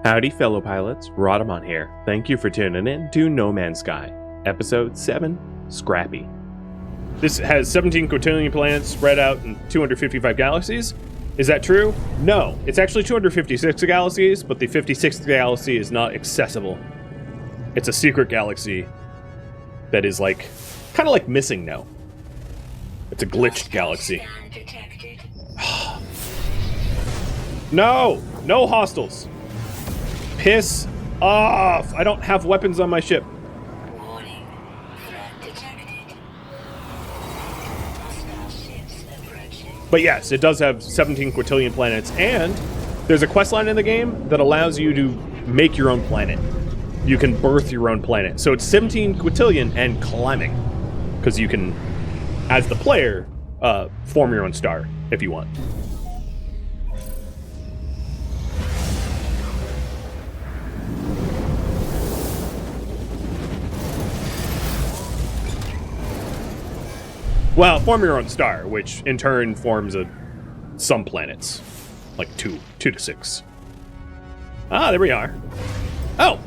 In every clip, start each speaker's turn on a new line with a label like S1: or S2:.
S1: Howdy, fellow pilots. Rhadamant here. Thank you for tuning in to No Man's Sky, Episode 7, Scrappy. This has 17 quintillion planets spread out in 255 galaxies. Is that true? No. It's actually 256 galaxies, but the 56th galaxy is not accessible. It's a secret galaxy that is like, kind of like missing now. It's a glitched galaxy. No! No hostiles! Piss off! I don't have weapons on my ship.
S2: Warning. Threat detected. Hostile ships approaching.
S1: But yes, it does have 17 quintillion planets, and there's a quest line in the game that allows you to make your own planet. You can birth your own planet. So it's 17 quintillion and climbing. Because you can, as the player, form your own star, if you want. Well, form your own star, which in turn forms some planets. Like 2 to 6. Ah, there we are. Oh!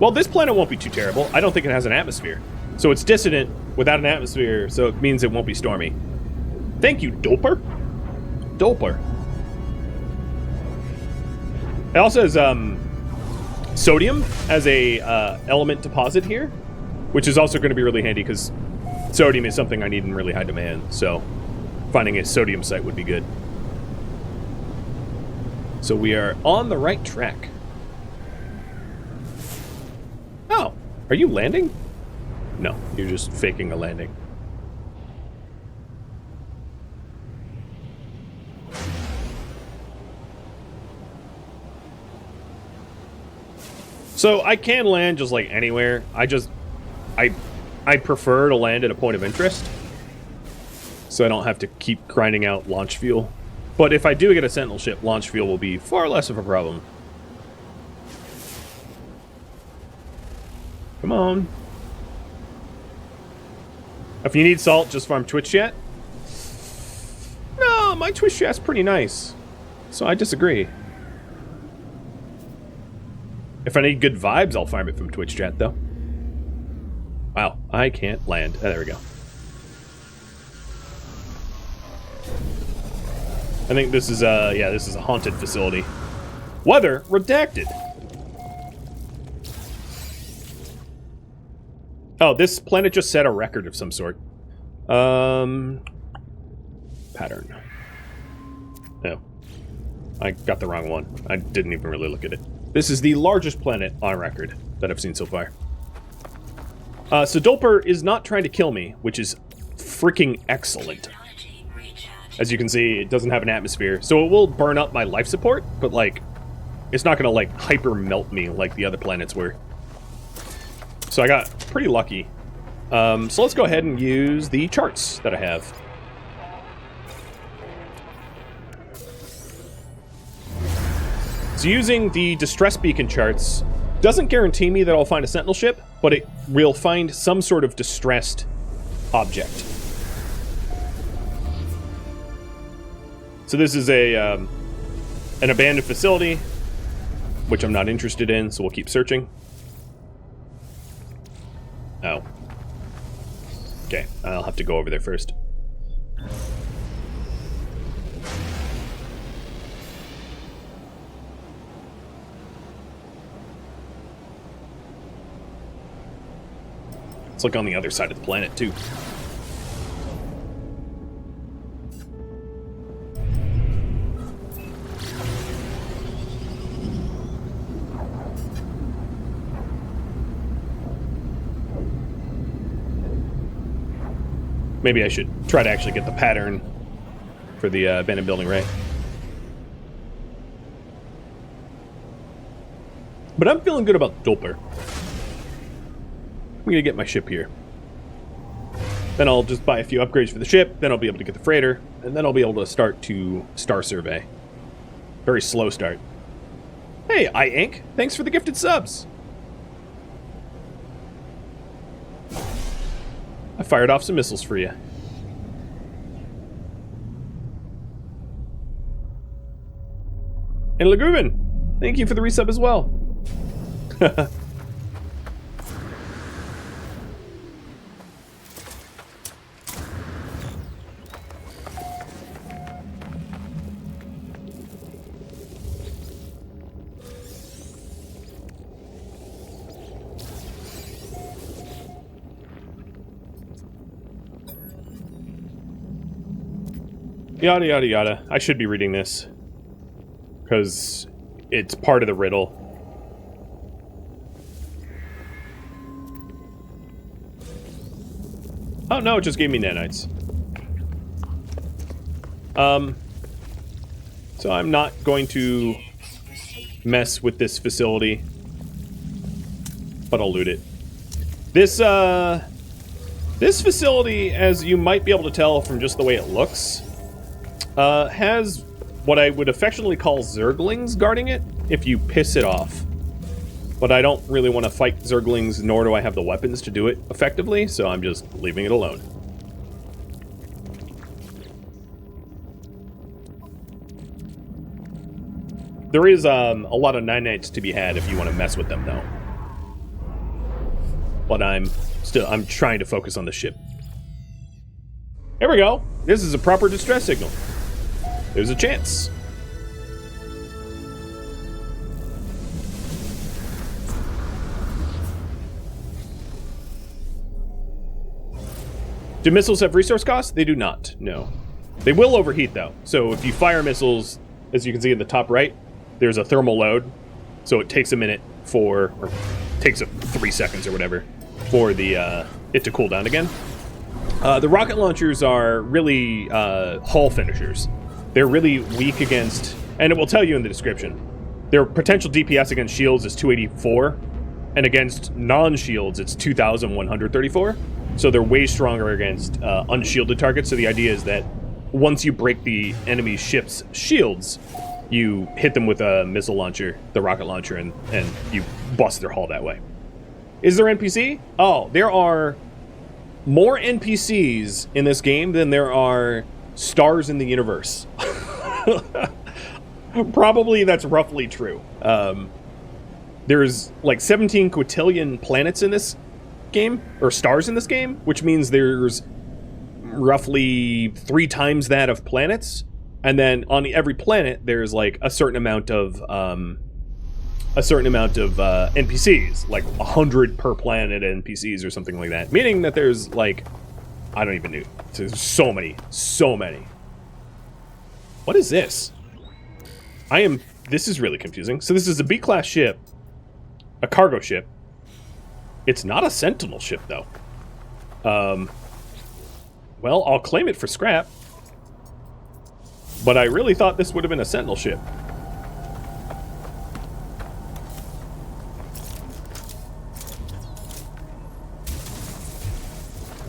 S1: Well, this planet won't be too terrible. I don't think it has an atmosphere. So it's dissident without an atmosphere, so it means it won't be stormy. Thank you, Doper. Doper. It also has sodium as a element deposit here, which is also going to be really handy because sodium is something I need in really high demand, so finding a sodium site would be good. So we are on the right track. Oh, are you landing? No, you're just faking a landing. So I can land just like anywhere. I prefer to land at a point of interest, so I don't have to keep grinding out launch fuel. But if I do get a Sentinel ship, launch fuel will be far less of a problem. Come on. If you need salt, just farm Twitch chat. No, my Twitch chat's pretty nice, so I disagree. If I need good vibes, I'll farm it from Twitch chat, though. Wow, I can't land. Oh, there we go. I think this is yeah, this is a haunted facility. Weather redacted. Oh, this planet just set a record of some sort. Pattern. Oh. I got the wrong one. I didn't even really look at it. This is the largest planet on record that I've seen so far. So Dolper is not trying to kill me, which is freaking excellent. As you can see, it doesn't have an atmosphere, so it will burn up my life support, but like, it's not gonna like hyper melt me like the other planets were. So I got pretty lucky. So let's go ahead and use the charts that I have. So using the distress beacon charts doesn't guarantee me that I'll find a Sentinel ship, but it will find some sort of distressed object. So this is an abandoned facility, which I'm not interested in, so we'll keep searching. Oh. Okay, I'll have to go over there first. Let's look on the other side of the planet, too. Maybe I should try to actually get the pattern for the abandoned building, right? But I'm feeling good about Doper. I'm gonna get my ship here. Then I'll just buy a few upgrades for the ship, then I'll be able to get the freighter, and then I'll be able to start to star survey. Very slow start. Hey, iInc, thanks for the gifted subs! I fired off some missiles for you. And Lagubin, Thank you for the resub as well. Yada yada yada. I should be reading this because it's part of the riddle. Oh no, it just gave me nanites. So I'm not going to mess with this facility, but I'll loot it. This facility, as you might be able to tell from just the way it looks, has what I would affectionately call Zerglings guarding it if you piss it off. But I don't really want to fight Zerglings, nor do I have the weapons to do it effectively, so I'm just leaving it alone. There is a lot of nanites to be had if you want to mess with them, though. But I'm trying to focus on the ship. There we go. This is a proper distress signal. There's a chance. Do missiles have resource costs? They do not, no. They will overheat, though. So if you fire missiles, as you can see in the top right, there's a thermal load. So it takes a minute or takes 3 seconds or whatever for the it to cool down again. The rocket launchers are really hull finishers. They're really weak against, and it will tell you in the description, their potential DPS against shields is 284, and against non-shields it's 2,134. So they're way stronger against unshielded targets. So the idea is that once you break the enemy ship's shields, you hit them with a missile launcher, the rocket launcher, and you bust their hull that way. Is there NPC? Oh, there are more NPCs in this game than there are stars in the universe. Probably that's roughly true. There's like 17 quintillion planets in this game, or stars in this game, which means there's roughly 3 times that of planets. And then on every planet, there's like a certain amount of NPCs, like 100 per planet NPCs or something like that. Meaning that there's like, I don't even know. There's so many. What is this? This is really confusing. So this is a B-class ship, a cargo ship. It's not a Sentinel ship, though. Well, I'll claim it for scrap. But I really thought this would have been a Sentinel ship.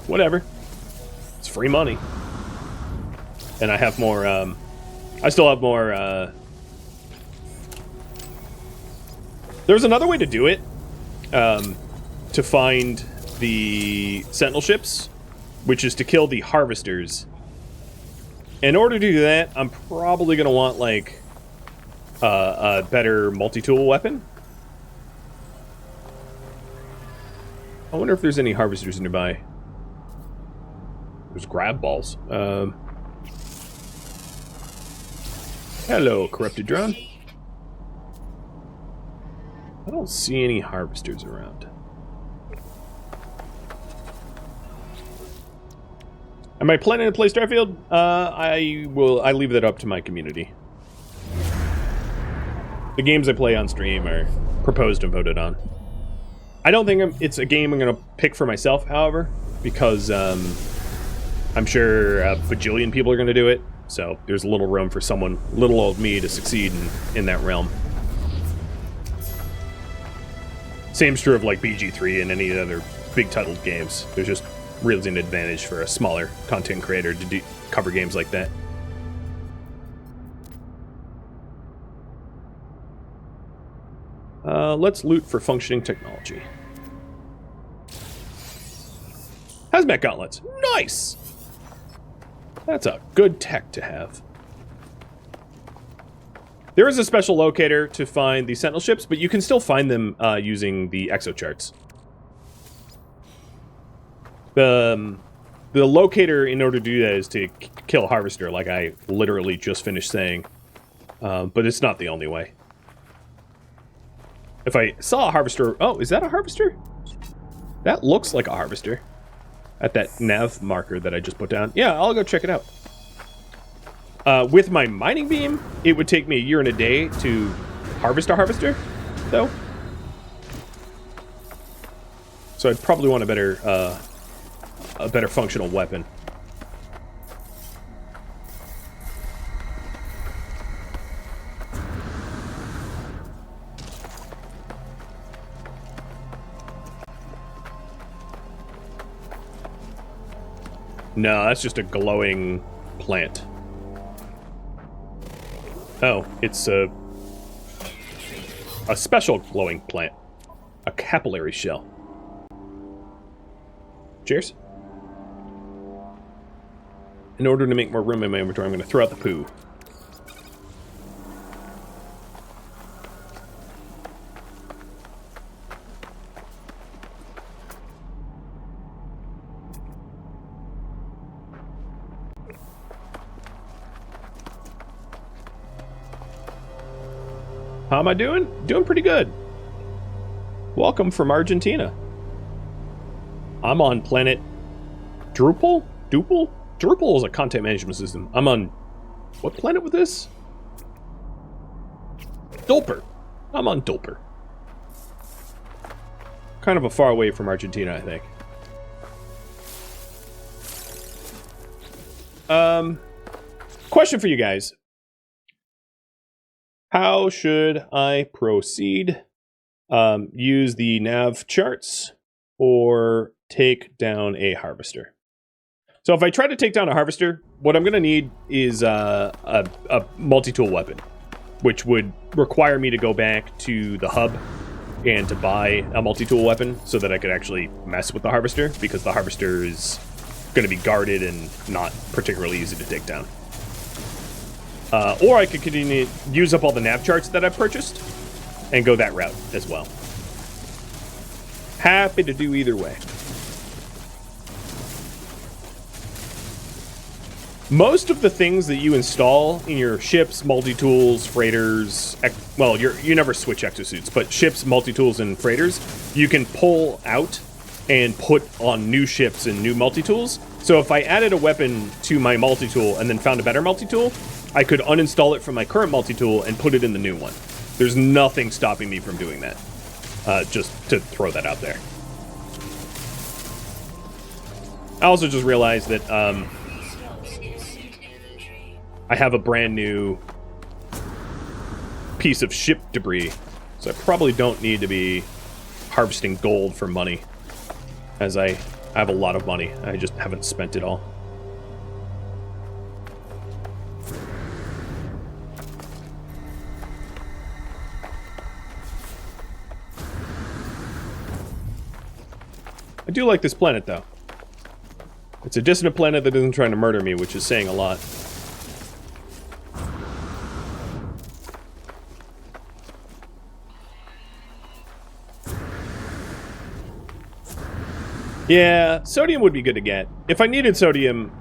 S1: Whatever. It's free money. And I have more, I still have more, There's another way to do it. To find the Sentinel ships, which is to kill the harvesters. In order to do that, I'm probably going to want, like, a better multi-tool weapon. I wonder if there's any harvesters nearby. There's grab balls. Hello, corrupted drone. I don't see any harvesters around. Am I planning to play Starfield? I leave that up to my community. The games I play on stream are proposed and voted on. I don't think it's a game I'm going to pick for myself, however, because I'm sure a bajillion people are going to do it, so there's a little room for someone, little old me, to succeed in that realm. Same's true of like BG3 and any other big titled games. There's just really an advantage for a smaller content creator to cover games like that. Let's loot for functioning technology. Hazmat gauntlets. Nice! That's a good tech to have. There is a special locator to find the Sentinel ships, but you can still find them using the exocharts. The locator, in order to do that, is to kill a harvester, like I literally just finished saying. But it's not the only way. If I saw a harvester... Oh, is that a harvester? That looks like a harvester. At that nav marker that I just put down. Yeah, I'll go check it out. With my mining beam, it would take me a year and a day to harvest a harvester, though. So I'd probably want a better functional weapon. No, that's just a glowing plant. Oh, it's a special glowing plant. A capillary shell. Cheers. In order to make more room in my inventory, I'm going to throw out the poo. How am I doing? Doing pretty good. Welcome from Argentina. I'm on planet Drupal? Duple? Drupal is a content management system. I'm on... What planet was this? Dulper. I'm on Dulper. Kind of a far away from Argentina, I think. Question for you guys. How should I proceed? Use the nav charts or take down a harvester? So if I try to take down a harvester, what I'm going to need is a multi-tool weapon, which would require me to go back to the hub and to buy a multi-tool weapon so that I could actually mess with the harvester, because the harvester is going to be guarded and not particularly easy to take down. Or I could continue to use up all the nav charts that I've purchased and go that route as well. Happy to do either way. Most of the things that you install in your ships, multi-tools, freighters, well, you never switch exosuits, but ships, multi-tools, and freighters, you can pull out and put on new ships and new multi-tools. So if I added a weapon to my multi-tool and then found a better multi-tool, I could uninstall it from my current multi-tool and put it in the new one. There's nothing stopping me from doing that. Just to throw that out there. I also just realized that I have a brand new piece of ship debris, so I probably don't need to be harvesting gold for money, as I have a lot of money. I just haven't spent it all. I do like this planet, though. It's a distant planet that isn't trying to murder me, which is saying a lot. Yeah, sodium would be good to get. If I needed sodium,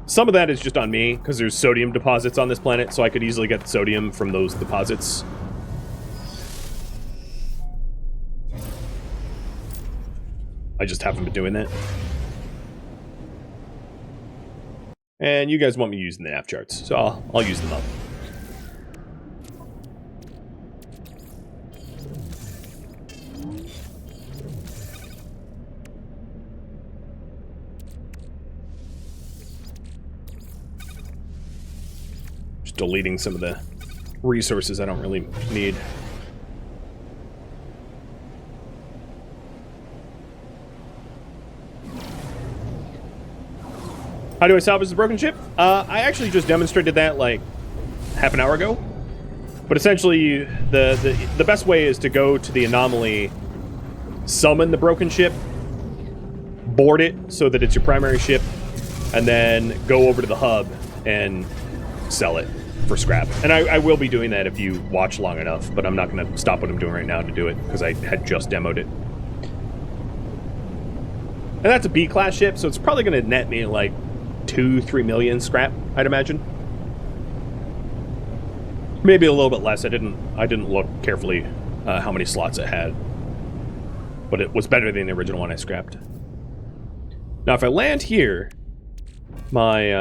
S1: some of that is just on me, because there's sodium deposits on this planet, so I could easily get sodium from those deposits. I just haven't been doing that. And you guys want me using the nav charts, so I'll use them up. Just deleting some of the resources I don't really need. How do I salvage the broken ship? I actually just demonstrated that like half an hour ago. But essentially, the best way is to go to the anomaly, summon the broken ship, board it so that it's your primary ship, and then go over to the hub and sell it. for scrap. And I will be doing that if you watch long enough, but I'm not going to stop what I'm doing right now to do it, because I had just demoed it. And that's a B-class ship, so it's probably going to net me like 2-3 million scrap, I'd imagine. Maybe a little bit less. I didn't look carefully how many slots it had. But it was better than the original one I scrapped. Now, if I land here, my,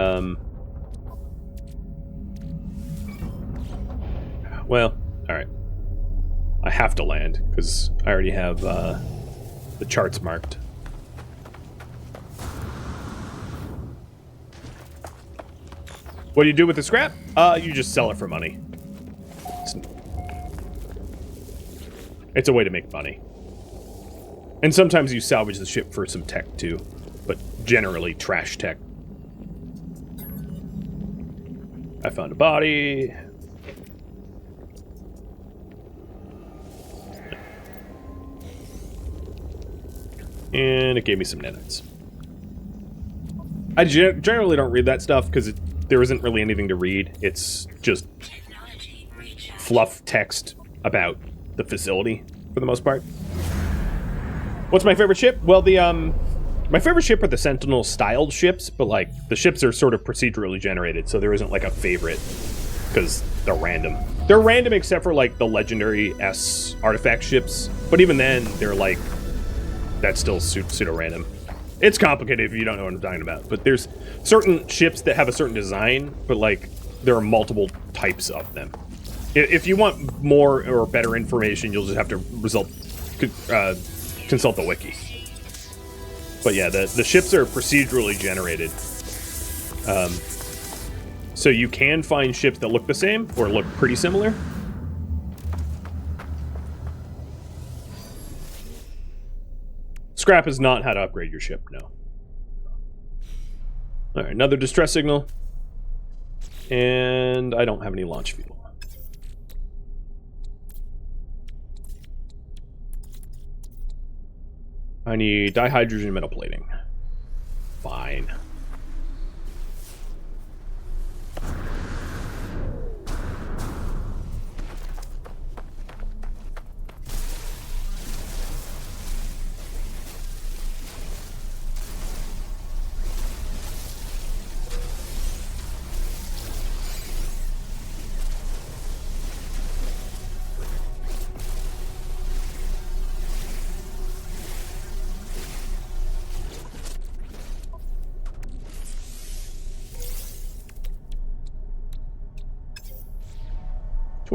S1: well, alright. I have to land, because I already have, the charts marked. What do you do with the scrap? You just sell it for money. It's a way to make money. And sometimes you salvage the ship for some tech, too. But generally, trash tech. I found a body. And it gave me some nanites. I generally don't read that stuff, because there isn't really anything to read. It's just fluff text about the facility, for the most part. What's my favorite ship? Well, my favorite ship are the Sentinel-styled ships, but, like, the ships are sort of procedurally generated, so there isn't, like, a favorite, because they're random. They're random except for, like, the legendary S artifact ships, but even then, they're, like, that's still pseudo-random. It's complicated if you don't know what I'm talking about, but there's certain ships that have a certain design, but, like, there are multiple types of them. If you want more or better information, you'll just have to consult the wiki. But yeah, the ships are procedurally generated. So you can find ships that look the same or look pretty similar. Scrap is not how to upgrade your ship, no. Alright, another distress signal. And I don't have any launch fuel. I need dihydrogen metal plating. Fine.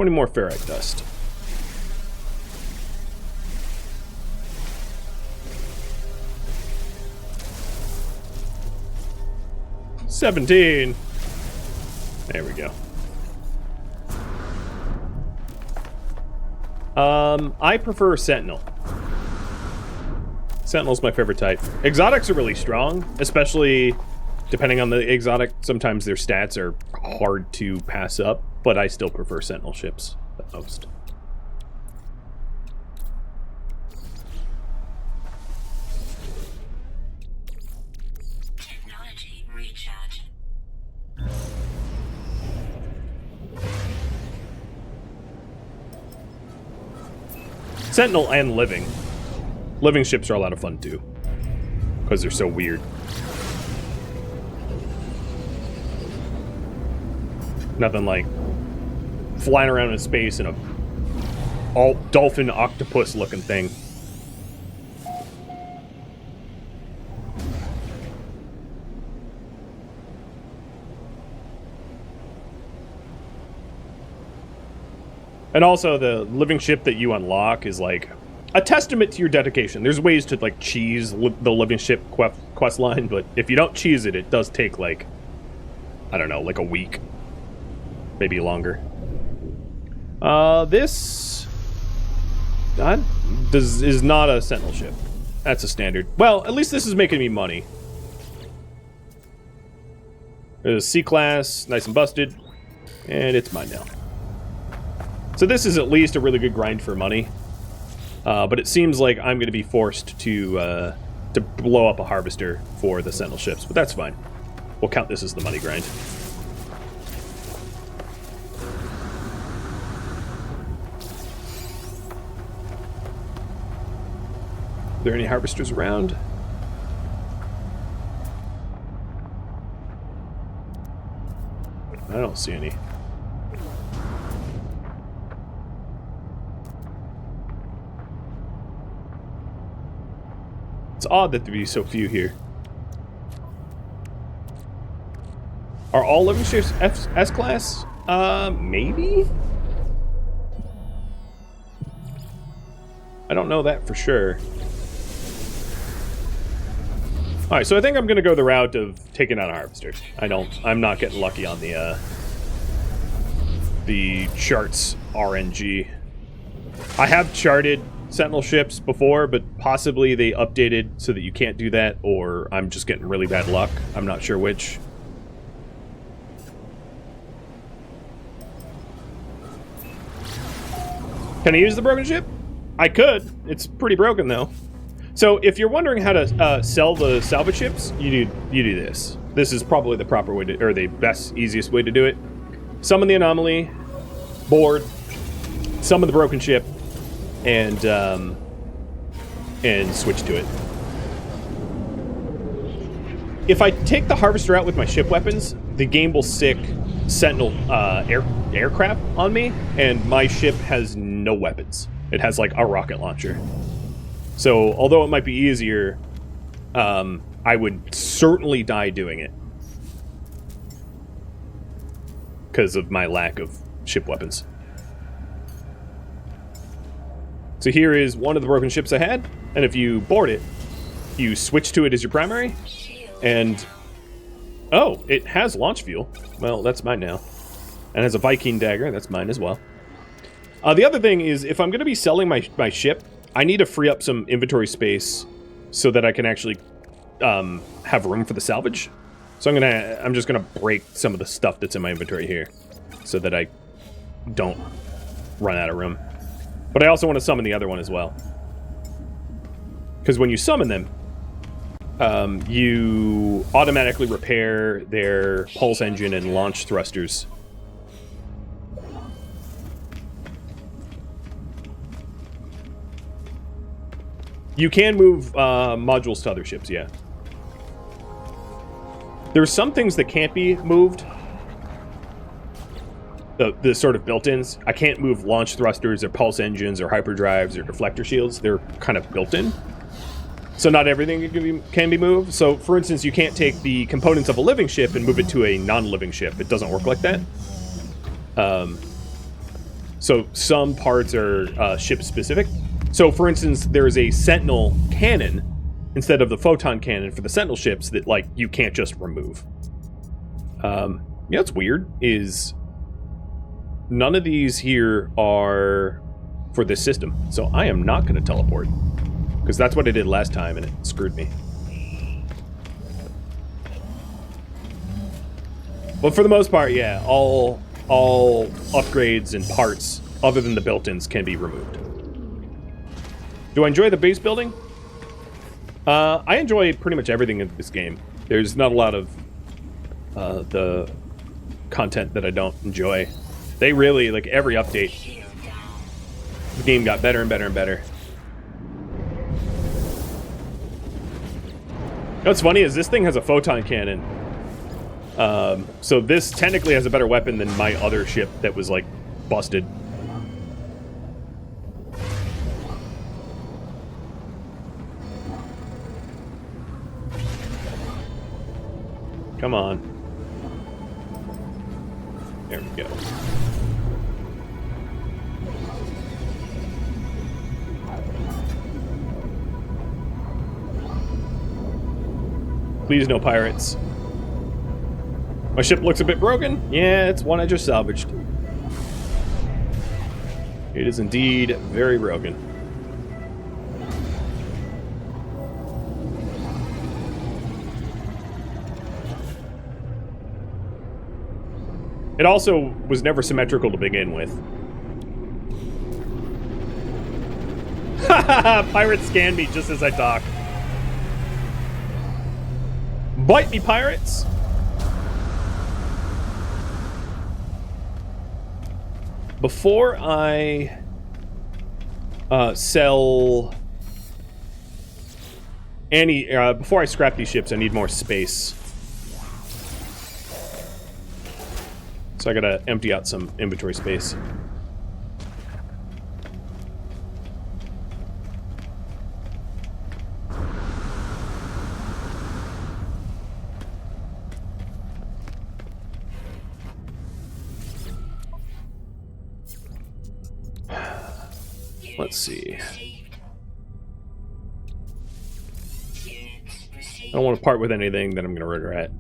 S1: Any more ferrite dust. $17. There we go. I prefer Sentinel. Sentinel's my favorite type. Exotics are really strong, especially depending on the exotic. Sometimes their stats are hard to pass up. But I still prefer Sentinel ships the most.
S2: Technology recharge.
S1: Sentinel and Living. Living ships are a lot of fun too. Because they're so weird. Nothing like flying around in space in a all dolphin octopus looking thing. And also the living ship that you unlock is like a testament to your dedication. There's ways to like cheese the living ship quest line, but if you don't cheese it, it does take like, I don't know, like a week. Maybe longer. This is not a Sentinel ship. That's a standard. Well, at least this is making me money. There's C-class, nice and busted, and it's mine now. So this is at least a really good grind for money. But it seems like I'm going to be forced to blow up a harvester for the Sentinel ships, but that's fine. We'll count this as the money grind. Are there any harvesters around? I don't see any. It's odd that there be so few here. Are all living ships S-class? Maybe? I don't know that for sure. Alright, so I think I'm gonna go the route of taking out harvesters. I'm not getting lucky on the charts RNG. I have charted Sentinel ships before, but possibly they updated so that you can't do that, or I'm just getting really bad luck. I'm not sure which. Can I use the broken ship? I could. It's pretty broken, though. So if you're wondering how to sell the salvage ships, you do this. This is probably the proper way to, or the best, easiest way to do it. Summon the anomaly, board, summon the broken ship, and switch to it. If I take the harvester out with my ship weapons, the game will sick Sentinel aircraft on me, and my ship has no weapons. It has like a rocket launcher. So, although it might be easier, I would certainly die doing it. Because of my lack of ship weapons. So here is one of the broken ships I had, and if you board it, you switch to it as your primary, and... Oh, it has launch fuel. Well, that's mine now. And has a Viking dagger, that's mine as well. The other thing is, if I'm going to be selling my ship, I need to free up some inventory space so that I can actually have room for the salvage. So I'm just gonna break some of the stuff that's in my inventory here so that I don't run out of room. But I also want to summon the other one as well. Because when you summon them, you automatically repair their pulse engine and launch thrusters. You can move modules to other ships, yeah. There's some things that can't be moved. The sort of built-ins. I can't move launch thrusters or pulse engines or hyperdrives or deflector shields. They're kind of built-in. So not everything can be moved. So, for instance, you can't take the components of a living ship and move it to a non-living ship. It doesn't work like that. So some parts are ship-specific. So, for instance, there's a Sentinel cannon instead of the photon cannon for the Sentinel ships that, like, you can't just remove. Yeah, what's weird is none of these here are for this system. So I am not going to teleport. Because that's what I did last time, and it screwed me. But for the most part, yeah, all upgrades and parts, other than the built-ins, can be removed. Do I enjoy the base building? I enjoy pretty much everything in this game. There's not a lot of the content that I don't enjoy. They really, like, every update, the game got better and better and better. What's funny is this thing has a photon cannon. So this technically has a better weapon than my other ship that was, like, busted. Come on. There we go. Please, no pirates. My ship looks a bit broken. Yeah, it's one I just salvaged. It is indeed very broken. It also was never symmetrical to begin with. Haha! Pirates scanned me just as I talk. Bite me, pirates! Before I sell before I scrap these ships, I need more space. So I gotta empty out some inventory space. Let's see. I don't want to part with anything that I'm going to regret.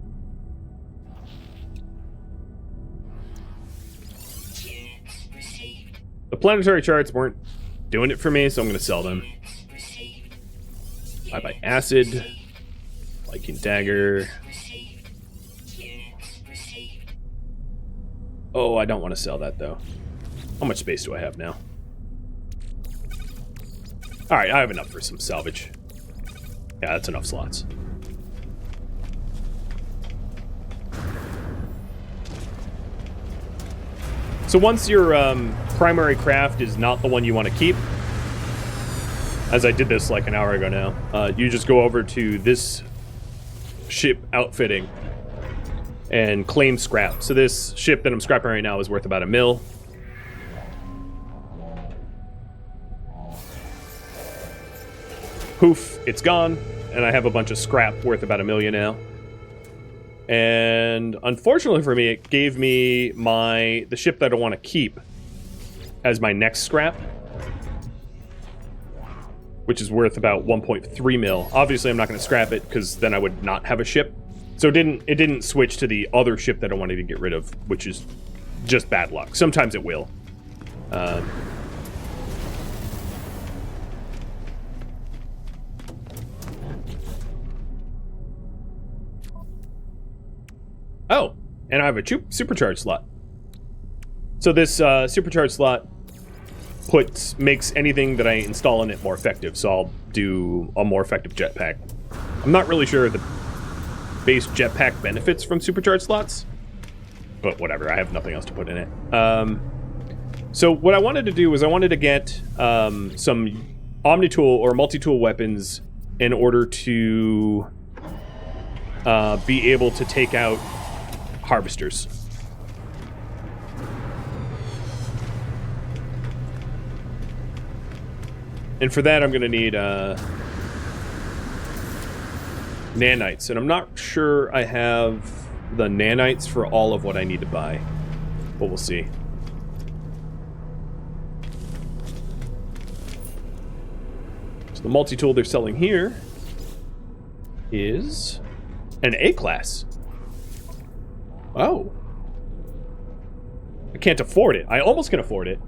S1: The planetary charts weren't doing it for me, so I'm going to sell them. I buy acid, Viking dagger. Oh, I don't want to sell that though. How much space do I have now? Alright, I have enough for some salvage. Yeah, that's enough slots. So once your primary craft is not the one you want to keep, as I did this like an hour ago now, you just go over to this ship outfitting and claim scrap. So this ship that I'm scrapping right now is worth about $1 mil. Poof, it's gone, and I have a bunch of scrap worth about $1 million now. And unfortunately for me, it gave me the ship that I want to keep as my next scrap, which is worth about 1.3 mil. Obviously, I'm not going to scrap it because then I would not have a ship. So it didn't switch to the other ship that I wanted to get rid of, which is just bad luck. Sometimes it will. Oh, and I have a supercharge slot. So this supercharge slot makes anything that I install in it more effective. So I'll do a more effective jetpack. I'm not really sure the base jetpack benefits from supercharge slots, but whatever. I have nothing else to put in it. So what I wanted to do was I wanted to get some omni-tool or multi-tool weapons in order to be able to take out harvesters. And for that, I'm going to need nanites. And I'm not sure I have the nanites for all of what I need to buy. But we'll see. So the multi-tool they're selling here is an A-class. Oh. I can't afford it. I almost can afford it.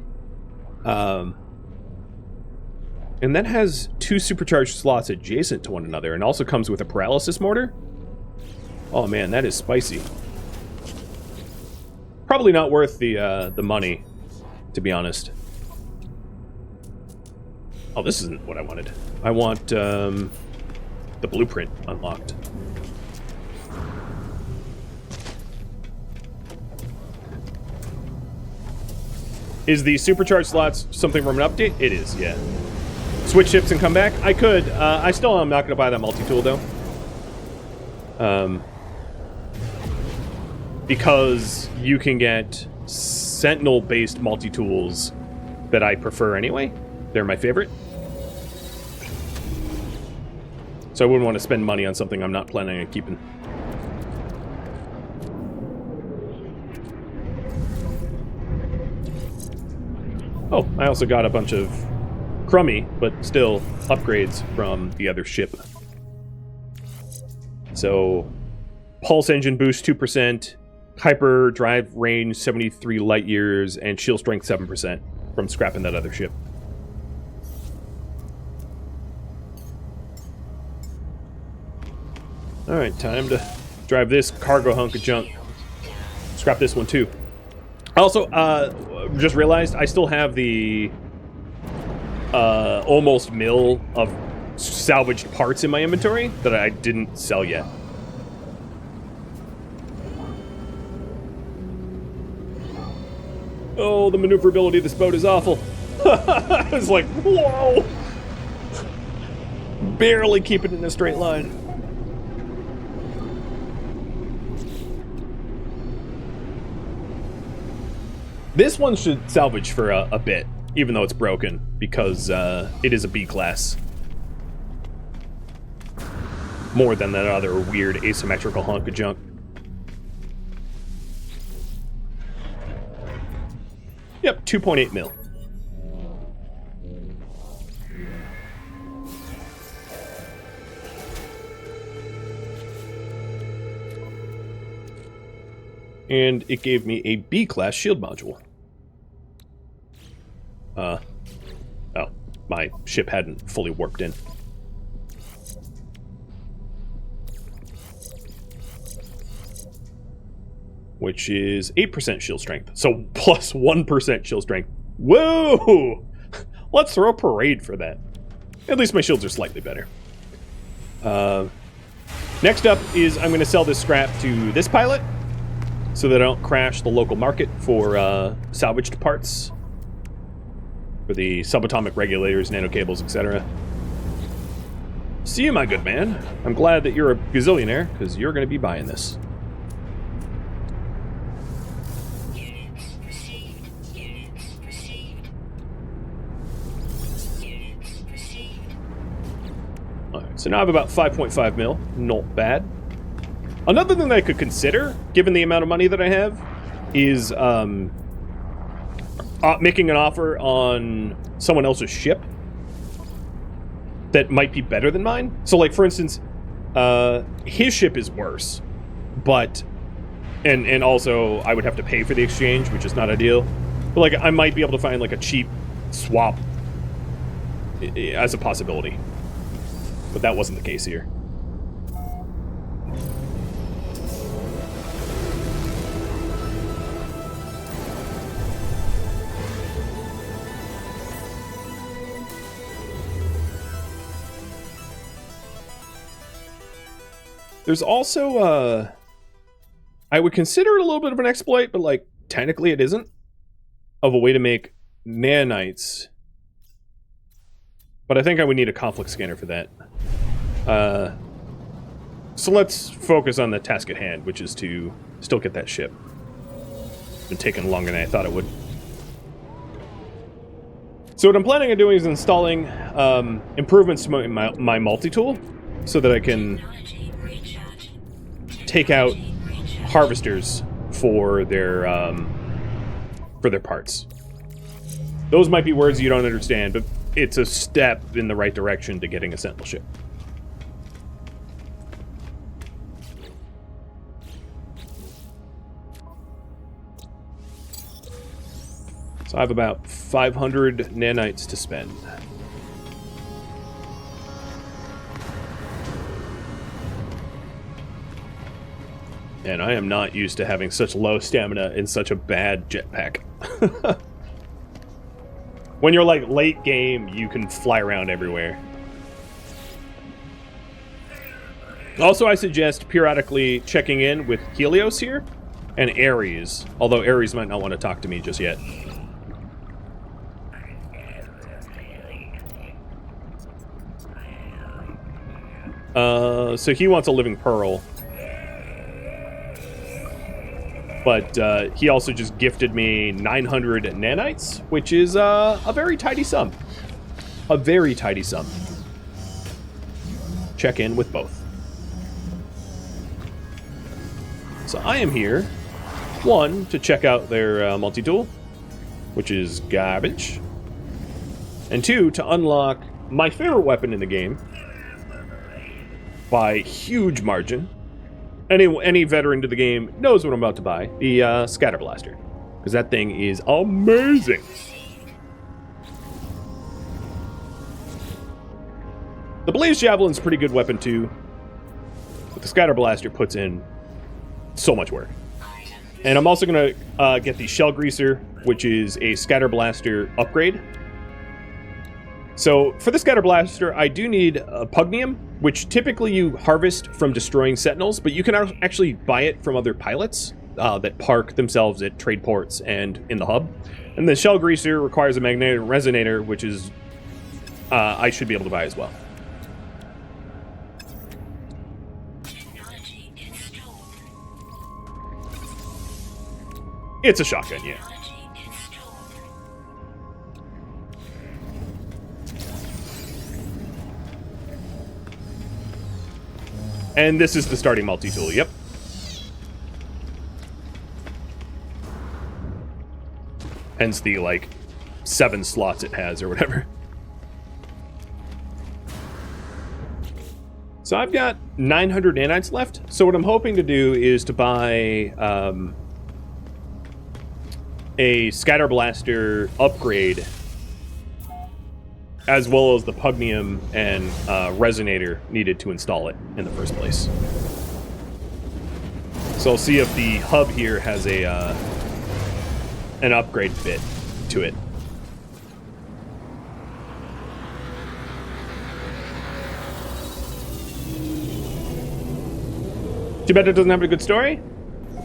S1: And that has 2 supercharged slots adjacent to one another and also comes with a paralysis mortar. Oh man, that is spicy. Probably not worth the money, to be honest. Oh, this isn't what I wanted. I want the blueprint unlocked. Is the supercharged slots something from an update? It is, yeah. Switch ships and come back? I could. I still am not going to buy that multi-tool, though. Because you can get Sentinel-based multi-tools that I prefer anyway. They're my favorite. So I wouldn't want to spend money on something I'm not planning on keeping. Oh, I also got a bunch of crummy, but still upgrades from the other ship. So, pulse engine boost 2%, hyper drive range 73 light years, and shield strength 7% from scrapping that other ship. Alright, time to drive this cargo hunk of junk. Scrap this one too. Also, just realized I still have the almost mil of salvaged parts in my inventory that I didn't sell yet. Oh, the maneuverability of this boat is awful. I was like, whoa! barely keep it in a straight line. This one should salvage for a bit, even though it's broken, because it is a B class. More than that other weird asymmetrical hunk of junk. Yep, 2.8 mil. And it gave me a B-class shield module. Oh, my ship hadn't fully warped in. Which is 8% shield strength. So plus 1% shield strength. Whoa! Let's throw a parade for that. At least my shields are slightly better. Next up is I'm going to sell this scrap to this pilot, so that I don't crash the local market for salvaged parts. For the subatomic regulators, nanocables, etc. See you, my good man. I'm glad that you're a gazillionaire, because you're going to be buying this.
S2: Units received. Units received. Units received.
S1: Alright, so now I have about 5.5 mil. Not bad. Another thing that I could consider, given the amount of money that I have, is making an offer on someone else's ship that might be better than mine. So, like, for instance, his ship is worse, but... And also, I would have to pay for the exchange, which is not ideal. But, like, I might be able to find, like, a cheap swap as a possibility. But that wasn't the case here. There's also, I would consider it a little bit of an exploit, but, like, technically it isn't, of a way to make nanites. But I think I would need a conflict scanner for that. So let's focus on the task at hand, which is to still get that ship. It's been taking longer than I thought it would. So what I'm planning on doing is installing improvements to my multi-tool, so that I can take out harvesters for their parts. Those might be words you don't understand, but it's a step in the right direction to getting a sentinel ship. So I have about 500 nanites to spend. And I am not used to having such low stamina in such a bad jetpack. When you're, like, late game, you can fly around everywhere. Also, I suggest periodically checking in with Helios here and Ares, although Ares might not want to talk to me just yet. So he wants a living pearl. But he also just gifted me 900 nanites, which is a very tidy sum. A very tidy sum. Check in with both. So I am here, one, to check out their multi-tool, which is garbage. And two, to unlock my favorite weapon in the game by huge margin. Any veteran to the game knows what I'm about to buy. The Scatter Blaster. Because that thing is amazing. The Blaze Javelin's a pretty good weapon too. But the Scatter Blaster puts in so much work. And I'm also going to get the Shell Greaser, which is a Scatter Blaster upgrade. So for the Scatter Blaster, I do need a Pugnium, which typically you harvest from destroying Sentinels, but you can actually buy it from other pilots that park themselves at trade ports and in the hub. And the Shell Greaser requires a magnetic resonator, which is I should be able to buy as well. It's a shotgun, yeah.
S2: Technology installed.
S1: And this is the starting multi-tool, yep. Hence the, like, 7 slots it has or whatever. So I've got 900 nanites left. So what I'm hoping to do is to buy a scatter blaster upgrade, as well as the pugnium and resonator needed to install it in the first place. So I'll see if the hub here has a an upgrade bit to it. Too bad it doesn't have a good story?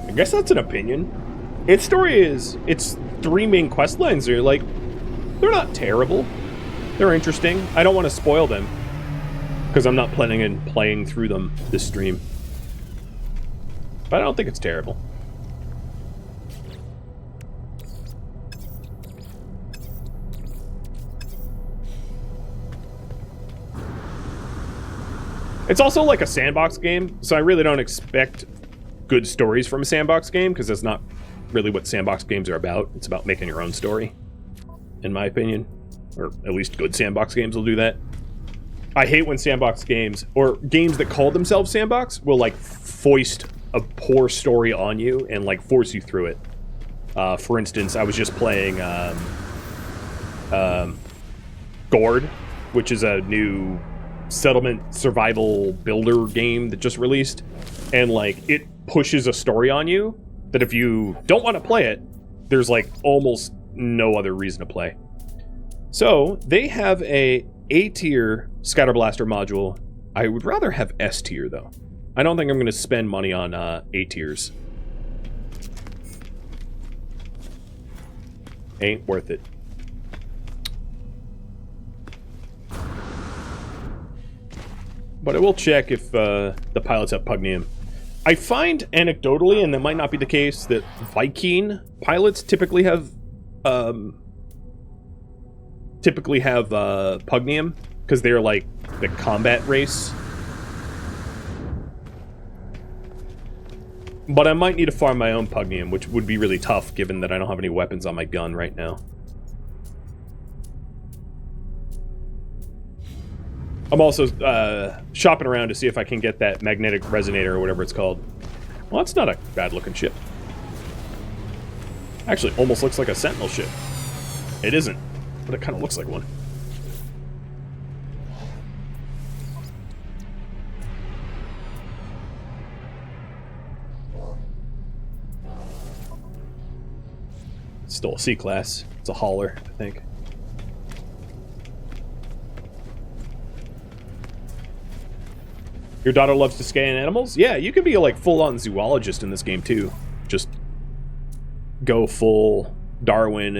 S1: I guess that's an opinion. Its story is, its 3 main quest lines are like, they're not terrible. They're interesting. I don't want to spoil them, because I'm not planning on playing through them this stream. But I don't think it's terrible. It's also like a sandbox game, so I really don't expect good stories from a sandbox game, because that's not really what sandbox games are about. It's about making your own story, in my opinion. Or at least good sandbox games will do that. I hate when sandbox games, or games that call themselves sandbox, will like foist a poor story on you and like force you through it. For instance, I was just playing Gourd, which is a new settlement survival builder game that just released, and like it pushes a story on you that if you don't want to play it, there's like almost no other reason to play. So they have a A-tier scatter blaster module. I would rather have S-tier though. I don't think I'm going to spend money on A-tiers. Ain't worth it. But I will check if the pilots have pugnium. I find anecdotally, and that might not be the case, that Viking pilots typically have pugnium, because they're like the combat race. But I might need to farm my own pugnium, which would be really tough given that I don't have any weapons on my gun right now. I'm also shopping around to see if I can get that magnetic resonator or whatever it's called. Well, that's not a bad-looking ship. Actually, almost looks like a Sentinel ship. It isn't, but it kind of looks like one. Still a C-class. It's a hauler, I think. Your daughter loves to scan animals? Yeah, you can be a like full-on zoologist in this game too. Just go full Darwin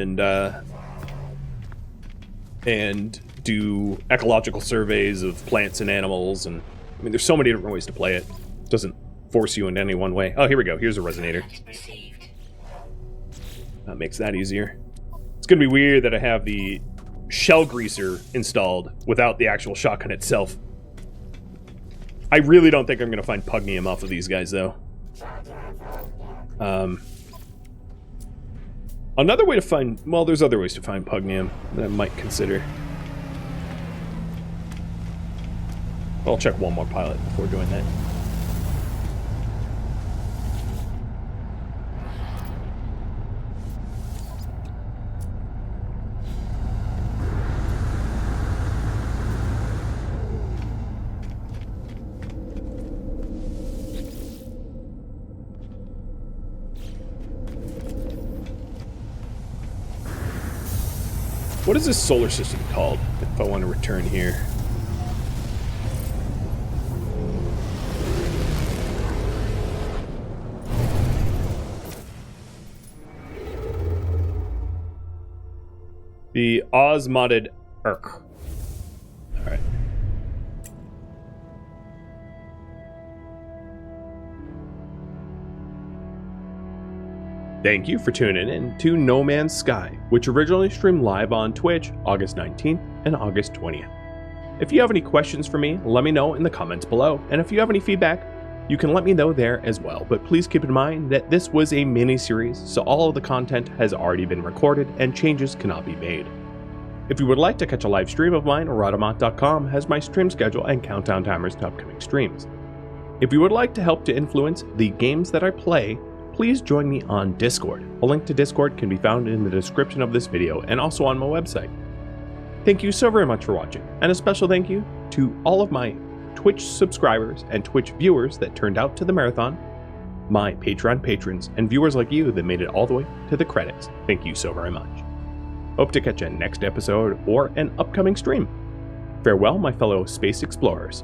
S1: and do ecological surveys of plants and animals, and I mean there's so many different ways to play it. It doesn't force you in any one way. Oh, here we go. Here's a resonator. That makes that easier. It's gonna be weird that I have the shell greaser installed without the actual shotgun itself. I really don't think I'm going to find pugnium off of these guys, though. Another way to find... Well, there's other ways to find pugnium that I might consider. I'll check one more pilot before doing that. What is this solar system called, if I want to return here? The Osmodded Urk. Alright. Thank you for tuning in to No Man's Sky, which originally streamed live on Twitch August 19th and August 20th. If you have any questions for me, let me know in the comments below, and if you have any feedback, you can let me know there as well, but please keep in mind that this was a mini-series, so all of the content has already been recorded and changes cannot be made. If you would like to catch a live stream of mine, Rhadamant.com has my stream schedule and countdown timers to upcoming streams. If you would like to help to influence the games that I play, please join me on Discord. A link to Discord can be found in the description of this video and also on my website. Thank you so very much for watching, and a special thank you to all of my Twitch subscribers and Twitch viewers that turned out to the marathon, my Patreon patrons, and viewers like you that made it all the way to the credits. Thank you so very much. Hope to catch you next episode or an upcoming stream. Farewell, my fellow space explorers.